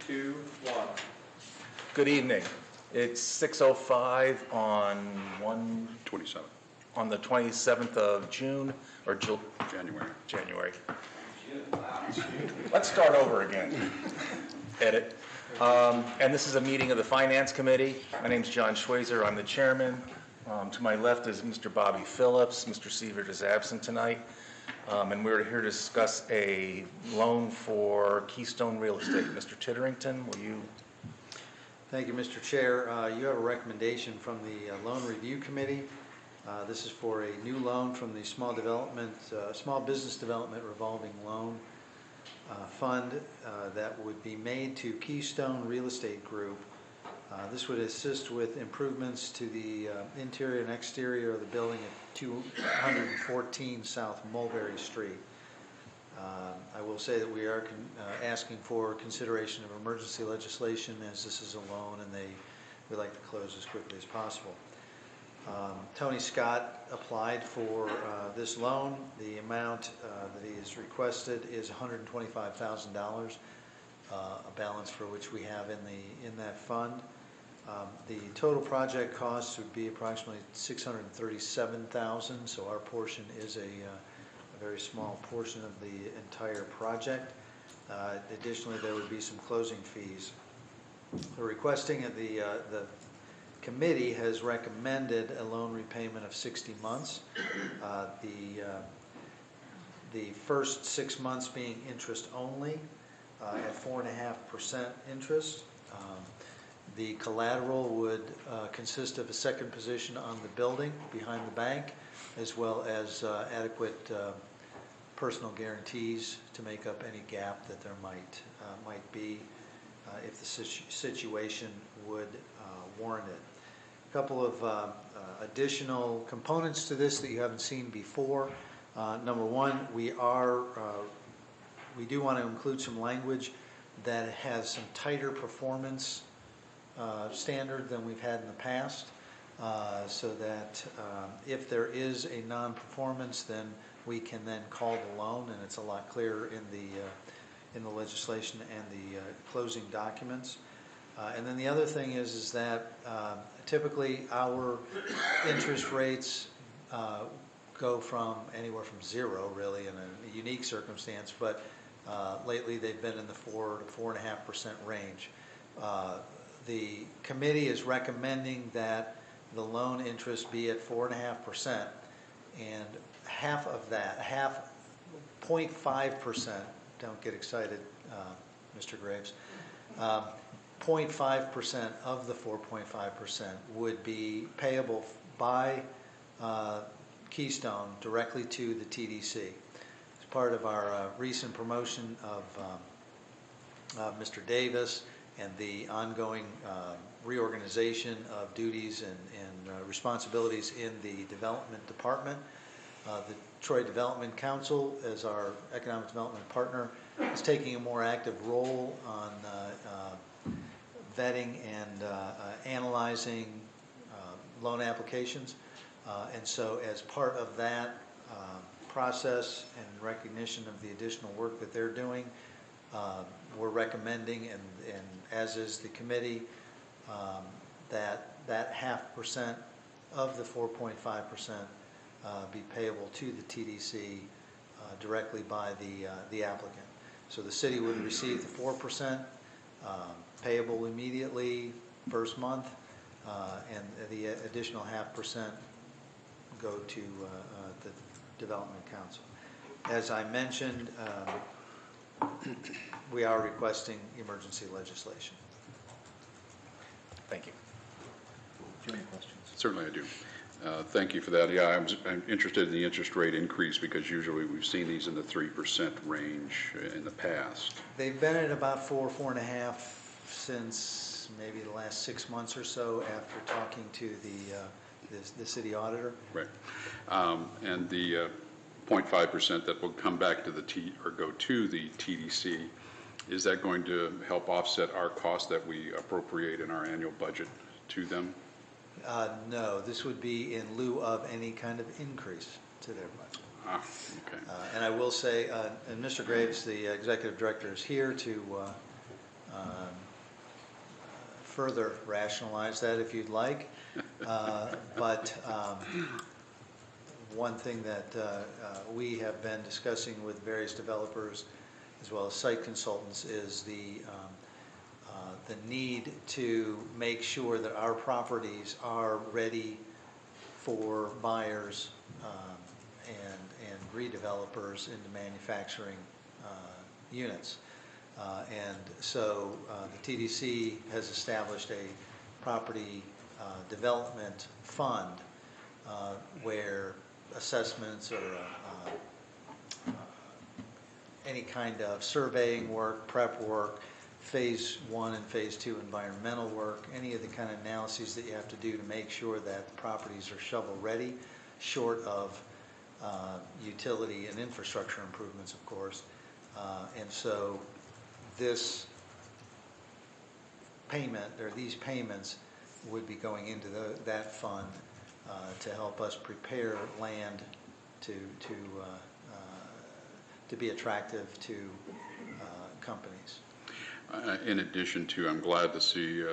2, 1. Good evening. It's 6:05 on the 27th of June, or January. Let's start over again. Edit. And this is a meeting of the Finance Committee. My name's John Schweizer. I'm the chairman. To my left is Mr. Bobby Phillips. Mr. Sievert is absent tonight. And we're here to discuss a loan for Keystone Real Estate. Mr. Titterington, will you? Thank you, Mr. Chair. You have a recommendation from the Loan Review Committee. This is for a new loan from the Small Business Development Revolving Loan Fund that would be made to Keystone Real Estate Group. This would assist with improvements to the interior and exterior of the building at 214 South Mulberry Street. I will say that we are asking for consideration of emergency legislation, as this is a loan and they would like to close as quickly as possible. Tony Scott applied for this loan. The amount that he has requested is $125,000, a balance for which we have in that fund. The total project cost would be approximately $637,000, so our portion is a very small portion of the entire project. Additionally, there would be some closing fees. We're requesting that the committee has recommended a loan repayment of 60 months. The first 6 months being interest only at 4.5% interest. The collateral would consist of a second position on the building behind the bank, as well as adequate personal guarantees to make up any gap that there might be if the situation would warrant it. A couple of additional components to this that you haven't seen before. Number one, we do want to include some language that has some tighter performance standard than we've had in the past, so that if there is a non-performance, then we can then call the loan, and it's a lot clearer in the legislation and the closing documents. And then the other thing is that typically our interest rates go from anywhere from zero, really, in a unique circumstance, but lately they've been in the 4 to 4.5% range. The committee is recommending that the loan interest be at 4.5%, and half of that, 0.5%, don't get excited, Mr. Graves, 0.5% of the 4.5% would be payable by Keystone directly to the TDC. As part of our recent promotion of Mr. Davis and the ongoing reorganization of duties and responsibilities in the development department, the Troy Development Council, as our economic development partner, is taking a more active role on vetting and analyzing loan applications. And so as part of that process and recognition of the additional work that they're doing, we're recommending, and as is the committee, that 0.5% of the 4.5% be payable to the TDC directly by the applicant. So the city would receive the 4%, payable immediately first month, and the additional 0.5% go to the Development Council. As I mentioned, we are requesting emergency legislation. Thank you. Do you have any questions? Certainly I do. Thank you for that. Yeah, I'm interested in the interest rate increase because usually we've seen these in the 3% range in the past. They've been at about 4.5 since maybe the last 6 months or so after talking to the city auditor. Right. And the 0.5% that will come back to go to the TDC, is that going to help offset our cost that we appropriate in our annual budget to them? No, this would be in lieu of any kind of increase to their budget. Okay. And I will say, and Mr. Graves, the executive director, is here to further rationalize that if you'd like. But one thing that we have been discussing with various developers as well as site consultants is the need to make sure that our properties are ready for buyers and redevelopers into manufacturing units. And so the TDC has established a property development fund where assessments or any kind of surveying work, prep work, phase 1 and phase 2 environmental work, any of the kind of analyses that you have to do to make sure that the properties are shovel ready, short of utility and infrastructure improvements, of course. And so this payment, or these payments, would be going into that fund to help us prepare land to be attractive to companies. In addition to, I'm glad to see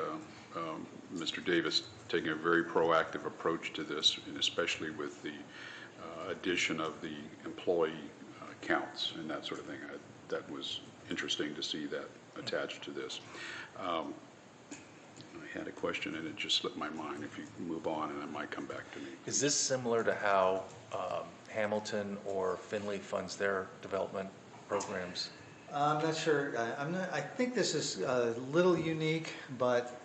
Mr. Davis taking a very proactive approach to this, and especially with the addition of the employee counts and that sort of thing. That was interesting to see that attached to this. I had a question and it just slipped my mind. If you move on, and it might come back to me. Is this similar to how Hamilton or Findlay funds their development programs? I'm not sure. I think this is a little unique, but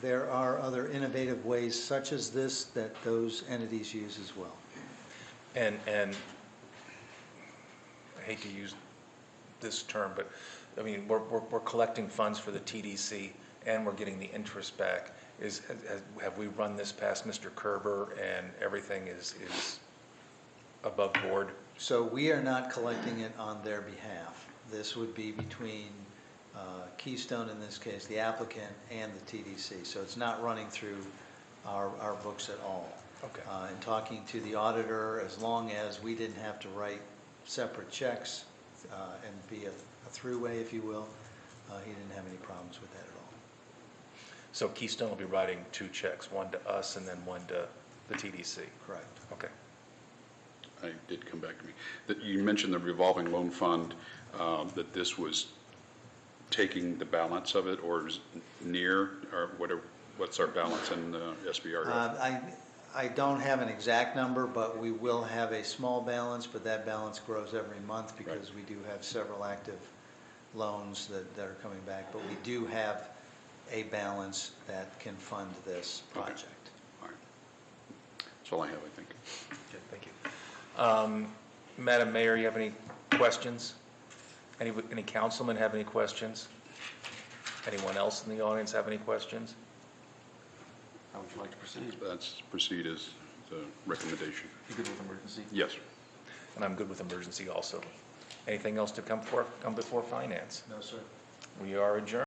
there are other innovative ways such as this that those entities use as well. And I hate to use this term, but I mean, we're collecting funds for the TDC and we're getting the interest back. Have we run this past Mr. Kerber and everything is above board? So we are not collecting it on their behalf. This would be between Keystone, in this case, the applicant, and the TDC. So it's not running through our books at all. Okay. In talking to the auditor, as long as we didn't have to write separate checks and be a throughway, if you will, he didn't have any problems with that at all. So Keystone will be writing 2 checks, one to us and then one to the TDC? Correct. Okay. I did come back to me. That you mentioned the revolving loan fund, that this was taking the balance of it, or is near, or whatever. What's our balance in SBR? I don't have an exact number, but we will have a small balance, but that balance grows every month because we do have several active loans that are coming back. But we do have a balance that can fund this project. All right. That's all I have, I think. Okay, thank you. Madam Mayor, you have any questions? Any councilmen have any questions? Anyone else in the audience have any questions? How would you like to proceed? Let's proceed as the recommendation. You good with emergency? Yes. And I'm good with emergency also. Anything else to come before finance? No, sir. We are adjourned.